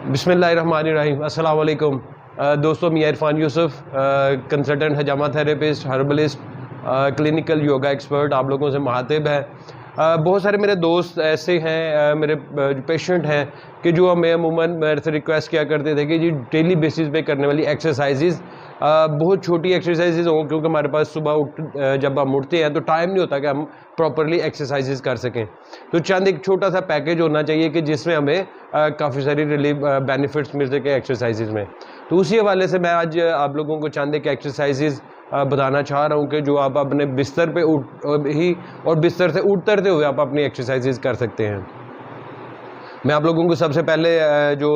बिस्मिल्लाहिर्रहमानिर्रहीम। अस्सलाम वालेकुम दोस्तों, मैं इरफान यूसुफ, कंसल्टेंट हजामा therapist, herbalist, clinical yoga expert आप लोगों से मुखातिब है। बहुत सारे मेरे दोस्त ऐसे हैं, मेरे पेशेंट हैं कि जो हमें अमूमन मेरे से रिक्वेस्ट किया करते थे कि जी डेली बेसिस पे करने वाली एक्सरसाइजेज़, बहुत छोटी एक्सरसाइजेज़ हों, क्योंकि हमारे पास सुबह जब हम उठते हैं तो टाइम नहीं होता कि हम प्रॉपरली एक्सरसाइजेज़ कर सकें। तो चंद एक छोटा सा पैकेज होना चाहिए कि जिसमें हमें काफ़ी सारी रिलीफ बेनिफिट्स मिल सके एक्सरसाइजेज़ में। तो उसी हवाले से मैं आज आप लोगों को चंद एक एक्सरसाइजेज़ बताना चाह रहा हूँ कि जो आप अपने बिस्तर पे उठ ही और बिस्तर से उतरते हुए आप अपनी एक्सरसाइजेज़ कर सकते हैं। मैं आप लोगों को सबसे पहले जो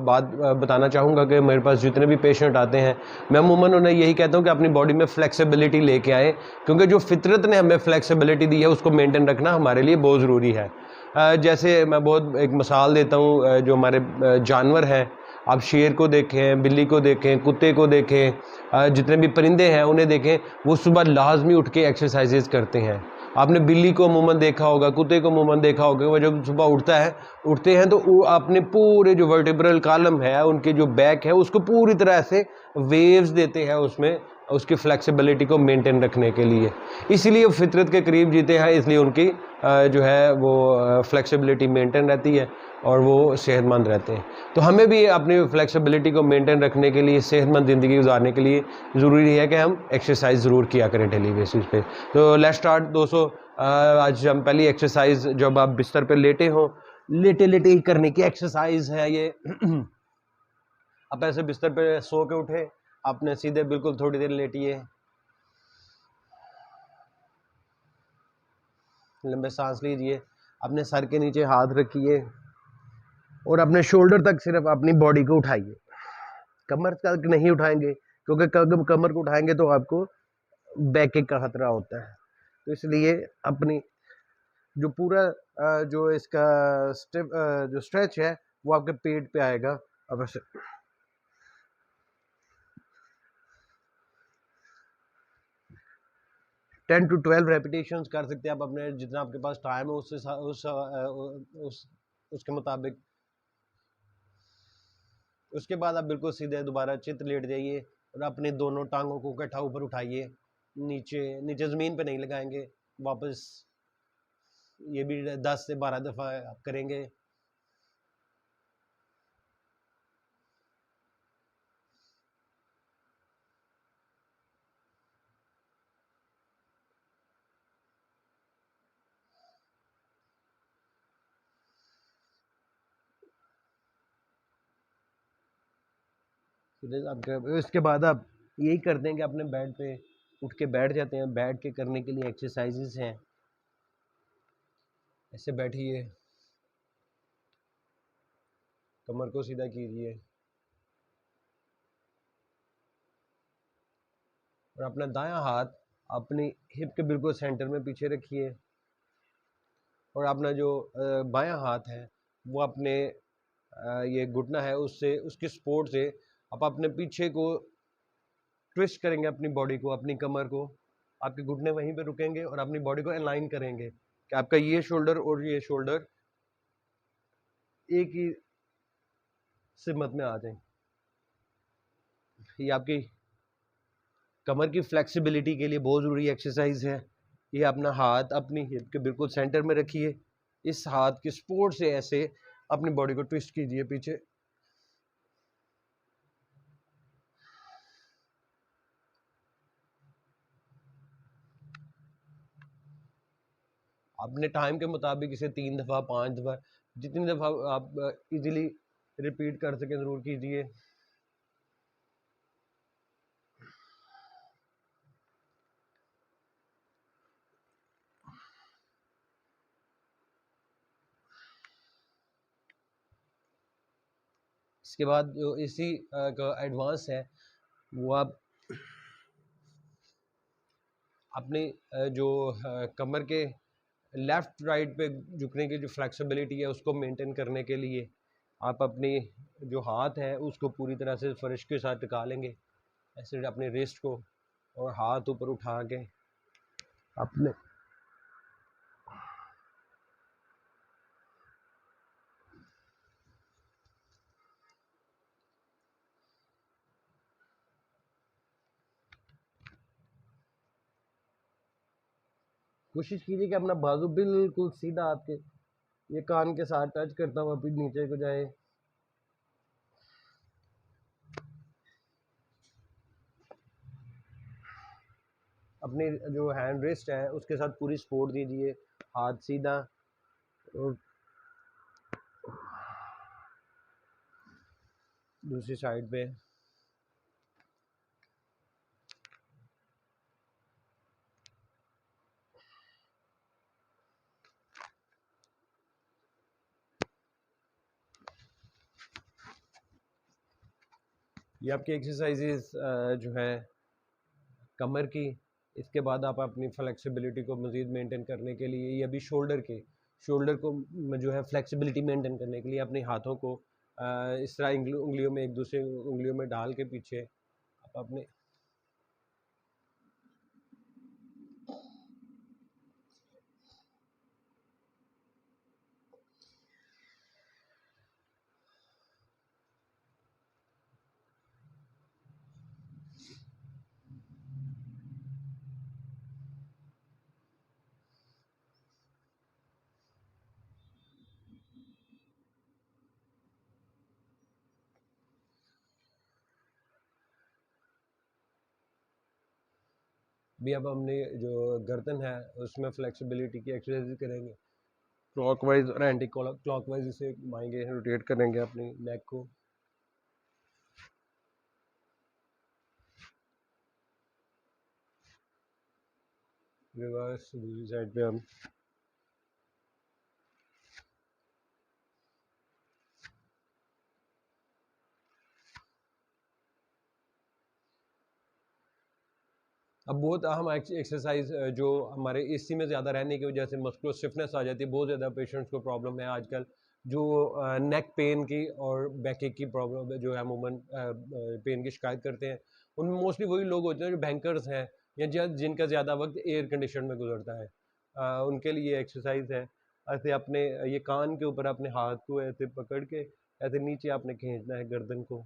बात बताना चाहूँगा कि मेरे पास जितने भी पेशेंट आते हैं, मैं अमूमन उन्हें यही कहता हूँ कि अपनी बॉडी में फ्लेक्सिबिलिटी लेके आएँ, क्योंकि जो फितरत ने हमें फ्लेक्सिबिलिटी दी है उसको मेंटेन रखना हमारे लिए बहुत ज़रूरी है। जैसे मैं बहुत एक मिसाल देता हूँ, जो हमारे जानवर हैं, आप शेर को देखें, बिल्ली को देखें, कुत्ते को देखें, जितने भी परिंदे हैं उन्हें देखें, वो सुबह लाजमी उठ के एक्सरसाइजेज़ करते हैं। आपने बिल्ली को अमूमन देखा होगा, कुत्ते को अमूमन देखा होगा, वो जब सुबह उठते हैं तो वो अपने पूरे जो वर्टिब्रल कॉलम है, उनके जो बैक है, उसको पूरी तरह से वेव्स देते हैं उसमें, उसकी फ्लेक्सिबिलिटी को मेंटेन रखने के लिए। इसीलिए वो फितरत के करीब जीते हैं, इसलिए उनकी जो है वो फ्लेक्सिबिलिटी मेंटेन रहती है और वो सेहतमंद रहते हैं। तो हमें भी अपनी फ्लेक्सिबिलिटी को मेंटेन रखने के लिए, सेहतमंद ज़िंदगी गुजारने के लिए ज़रूरी है कि हम एक्सरसाइज ज़रूर किया करें डेली बेसिस पे। तो लेट्स स्टार्ट दोस्तों। आज हम पहली एक्सरसाइज, जब आप बिस्तर पे लेटे हो, लेटे लेटे ही करने की एक्सरसाइज है ये। आप ऐसे बिस्तर पे सो के उठे, आपने सीधे बिल्कुल थोड़ी देर लेटिए, लंबे सांस लीजिए, अपने सर के नीचे हाथ रखिए और अपने शोल्डर तक सिर्फ अपनी बॉडी को उठाइए। कमर तक नहीं उठाएंगे, क्योंकि कमर को उठाएंगे तो आपको बैक किक का खतरा होता है। तो इसलिए अपनी जो पूरा जो इसका जो स्ट्रेच है वो आपके पेट पे आएगा। अब ऐसे 10 to 12 रेपिटेशंस कर सकते हैं आप, अपने जितना आपके पास टाइम है उसके मुताबिक। उसके बाद आप बिल्कुल सीधे दोबारा चित लेट जाइए और अपनी दोनों टांगों को इकट्ठा ऊपर उठाइए, नीचे नीचे ज़मीन पे नहीं लगाएंगे, वापस। ये भी 10 से 12 दफ़ा आप करेंगे। इसके बाद आप यही करते हैं कि अपने बेड पे उठ के बैठ जाते हैं। बैठ के करने के लिए एक्सरसाइजेस हैं। ऐसे बैठिए, कमर को सीधा कीजिए और अपना दायां हाथ अपनी हिप के बिल्कुल सेंटर में पीछे रखिए और अपना जो बायां हाथ है वो अपने ये घुटना है उससे, उसकी सपोर्ट से आप अपने पीछे को ट्विस्ट करेंगे, अपनी बॉडी को, अपनी कमर को। आपके घुटने वहीं पे रुकेंगे और अपनी बॉडी को अलाइन करेंगे कि आपका ये शोल्डर और ये शोल्डर एक ही सिमत में आ जाए। ये आपकी कमर की फ्लेक्सिबिलिटी के लिए बहुत ज़रूरी एक्सरसाइज है। ये अपना हाथ अपनी हिप के बिल्कुल सेंटर में रखिए, इस हाथ की सपोर्ट से ऐसे अपनी बॉडी को ट्विस्ट कीजिए पीछे। अपने टाइम के मुताबिक इसे 3 दफ़ा 5 दफ़ा, जितनी दफ़ा आप इजीली रिपीट कर सकें ज़रूर कीजिए। इसके बाद जो इसी का एडवांस है वो आप अपनी जो कमर के लेफ़्ट राइट पे झुकने की जो फ्लेक्सिबिलिटी है उसको मेंटेन करने के लिए आप अपनी जो हाथ है उसको पूरी तरह से फर्श के साथ टिका लेंगे, ऐसे अपने रिस्ट को, और हाथ ऊपर उठा के अपने कोशिश कीजिए कि अपना बाजू बिल्कुल सीधा आपके ये कान के साथ टच करता हुआ फिर नीचे को जाए। अपनी जो हैंड रिस्ट है उसके साथ पूरी सपोर्ट दीजिए, हाथ सीधा और दूसरी साइड पे। ये आपकी एक्सरसाइजेस जो है कमर की। इसके बाद आप अपनी फ्लेक्सिबिलिटी को मज़ीद मेंटेन करने के लिए, ये अभी शोल्डर को जो है फ्लेक्सिबिलिटी मेंटेन करने के लिए अपने हाथों को इस तरह उंगलियों में एक दूसरे उंगलियों में डाल के पीछे आप अपने भी अब हमने जो गर्दन है उसमें फ्लेक्सिबिलिटी की एक्सरसाइज करेंगे। क्लॉकवाइज और एंटी क्लॉकवाइज इसे घुमाएंगे, रोटेट करेंगे अपनी नेक को। रिवर्स दूसरी साइड पे हम अब बहुत अहम एक्सरसाइज जो हमारे एसी में ज़्यादा रहने की वजह से मस्कुलर स्टिफनेस आ जाती है। बहुत ज़्यादा पेशेंट्स को प्रॉब्लम है आजकल, जो नेक पेन की और बैक एक की प्रॉब्लम जो है अमूमन पेन की शिकायत करते हैं। उनमें मोस्टली वही लोग होते हैं जो बैंकर्स हैं या जिनका ज़्यादा वक्त एयर कंडीशन में गुजरता है। उनके लिए एक्सरसाइज है, ऐसे अपने ये कान के ऊपर अपने हाथ को ऐसे पकड़ के ऐसे नीचे आपने खींचना है गर्दन को।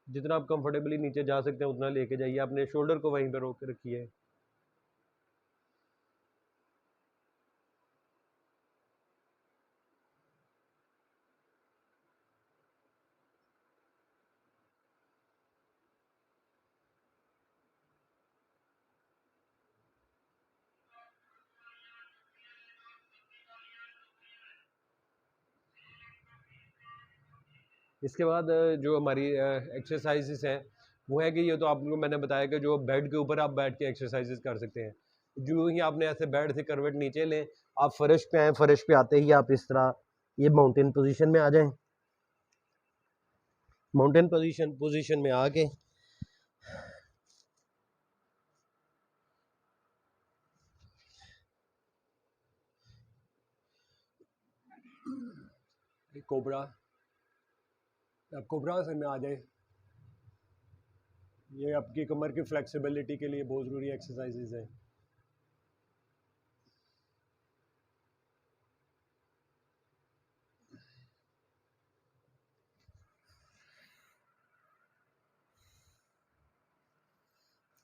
जितना आप कंफर्टेबली नीचे जा सकते हैं उतना लेके जाइए, अपने शोल्डर को वहीं पे रोक के रखिए। इसके बाद जो हमारी एक्सरसाइजेस हैं वो है कि ये तो आप लोगों को मैंने बताया कि जो बेड के ऊपर आप बैठ के एक्सरसाइजेस कर सकते हैं। जो ही आपने ऐसे बेड से करवट नीचे लें, आप फर्श पे आए, फर्श पे आते ही आप इस तरह ये माउंटेन पोजीशन में आ जाएं। माउंटेन पोजीशन में आके कोबरा, आप कोबरा से में आ जाए। ये आपकी कमर की फ्लेक्सिबिलिटी के लिए बहुत ज़रूरी एक्सरसाइजेज है।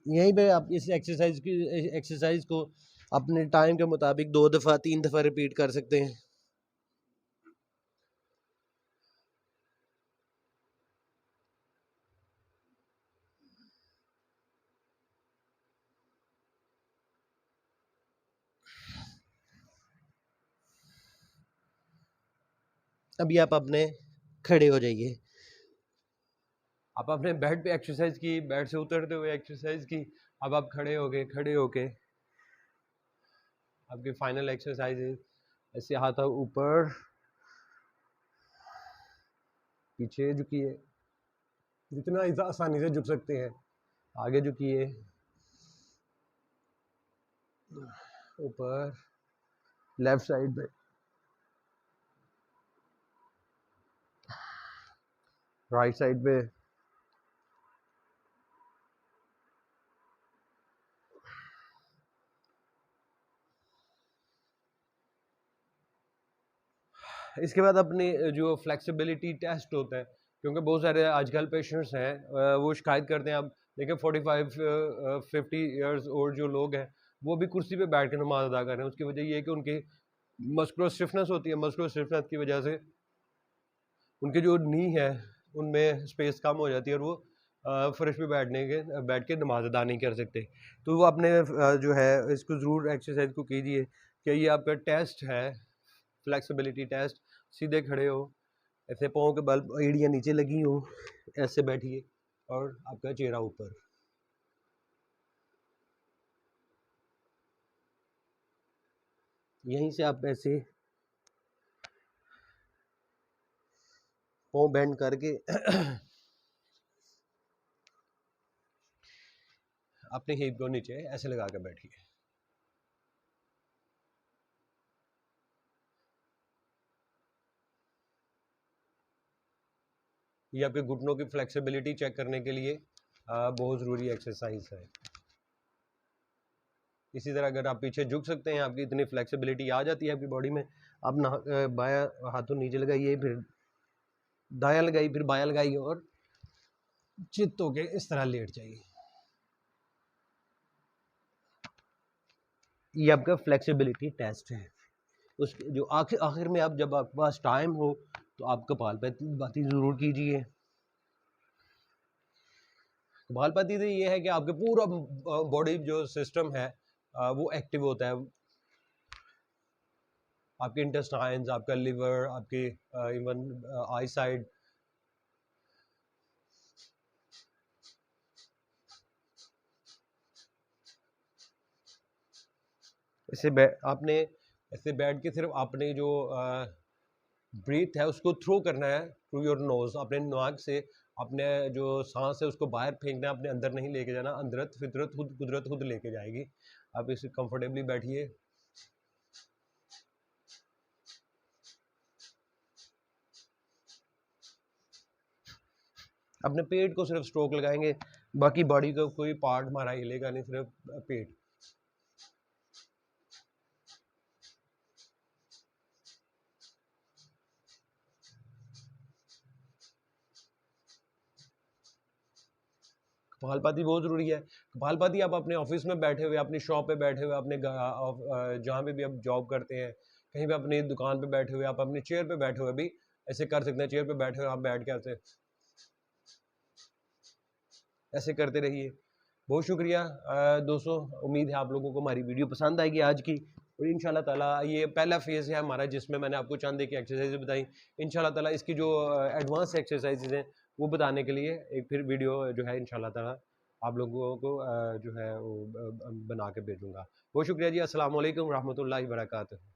यहीं पे आप इस एक्सरसाइज को अपने टाइम के मुताबिक 2 दफ़ा 3 दफ़ा रिपीट कर सकते हैं। अभी आप अपने खड़े हो जाइए। आप अपने बेड पे एक्सरसाइज की, बेड से उतरते हुए एक्सरसाइज की। अब आप खड़े होके आपकी फाइनल एक्सरसाइज है ऐसे हाथ ऊपर पीछे झुकिए, जितना आसानी से झुक सकते हैं। आगे झुकिए, ऊपर, लेफ्ट साइड पे, राइट साइड पे। इसके बाद अपनी जो फ्लेक्सिबिलिटी टेस्ट होता है, क्योंकि बहुत सारे आजकल पेशेंट्स हैं वो शिकायत करते हैं। अब देखिए 45 50 ईयर्स ओल्ड जो लोग हैं वो भी कुर्सी पे बैठ कर नमाज अदा कर रहे हैं। उसकी वजह ये है कि उनकी मस्कुलर स्टिफनेस होती है, मस्कुलर स्टिफनेस की वजह से उनके जो नी है उनमें स्पेस कम हो जाती है और वो फर्श पे बैठ के नमाज अदा नहीं कर सकते। तो वो अपने जो है इसको ज़रूर एक्सरसाइज को कीजिए कि ये आपका टेस्ट है, फ्लेक्सिबिलिटी टेस्ट। सीधे खड़े हो, ऐसे पाँव के बल एड़ियाँ नीचे लगी हो, ऐसे बैठिए और आपका चेहरा ऊपर। यहीं से आप ऐसे पाँव बेंड करके अपने हिप को नीचे ऐसे लगा कर बैठिए। ये आपके घुटनों की फ्लेक्सिबिलिटी चेक करने के लिए बहुत ज़रूरी एक्सरसाइज है। इसी तरह अगर आप पीछे झुक सकते हैं, आपकी इतनी फ्लेक्सिबिलिटी आ जाती है आपकी बॉडी में, आप ना बायां हाथों नीचे लगाइए, फिर दायां लगाइए, फिर बायां लगाइए और चित होके इस तरह लेट जाइए। ये आपका फ्लेक्सिबिलिटी टेस्ट है। उस जो आखिर में आप जब आपके पास टाइम हो तो आप कपालभाति ज़रूर कीजिए। कपालभाति से ये है कि आपके पूरा बॉडी जो सिस्टम है वो एक्टिव होता है। आपके इंटेस्टाइन्स, आपका लिवर, आपके इवन आई साइड, आपने ऐसे बैठ के सिर्फ आपने जो ब्रीथ है उसको थ्रो करना है थ्रू योर नोज। अपने नाक से अपने जो सांस है उसको बाहर फेंकना है, अपने अंदर नहीं लेके जाना। अंदरत फितरत खुद कुदरत खुद लेके जाएगी। आप इसे कंफर्टेबली बैठिए। अपने पेट को सिर्फ स्ट्रोक लगाएंगे, बाकी बॉडी का कोई पार्ट हमारा हिलेगा नहीं, सिर्फ पेट। कपालभाति बहुत ज़रूरी है। कपालभाति आप अपने ऑफिस में बैठे हुए, अपनी शॉप पे बैठे हुए, अपने जहाँ पे भी आप जॉब करते हैं, कहीं भी अपनी दुकान पे बैठे हुए, आप अपनी चेयर पे बैठे हुए भी ऐसे कर सकते हैं। चेयर पे बैठे हुए आप बैठ के ऐसे करते रहिए। बहुत शुक्रिया दोस्तों, उम्मीद है आप लोगों को हमारी वीडियो पसंद आएगी आज की। और इंशाल्लाह ताला ये पहला फेज़ है हमारा जिसमें मैंने आपको चंद एक एक्सरसाइज बताई। इंशाल्लाह ताला इसकी जो एडवांस एक्सरसाइजेज हैं वो बताने के लिए एक फिर वीडियो जो है इंशाल्लाह ताला आप लोगों को जो है वो बना के भेजूँगा। बहुत शुक्रिया जी। अस्सलाम वालेकुम रहमतुल्लाहि व बरकातहू।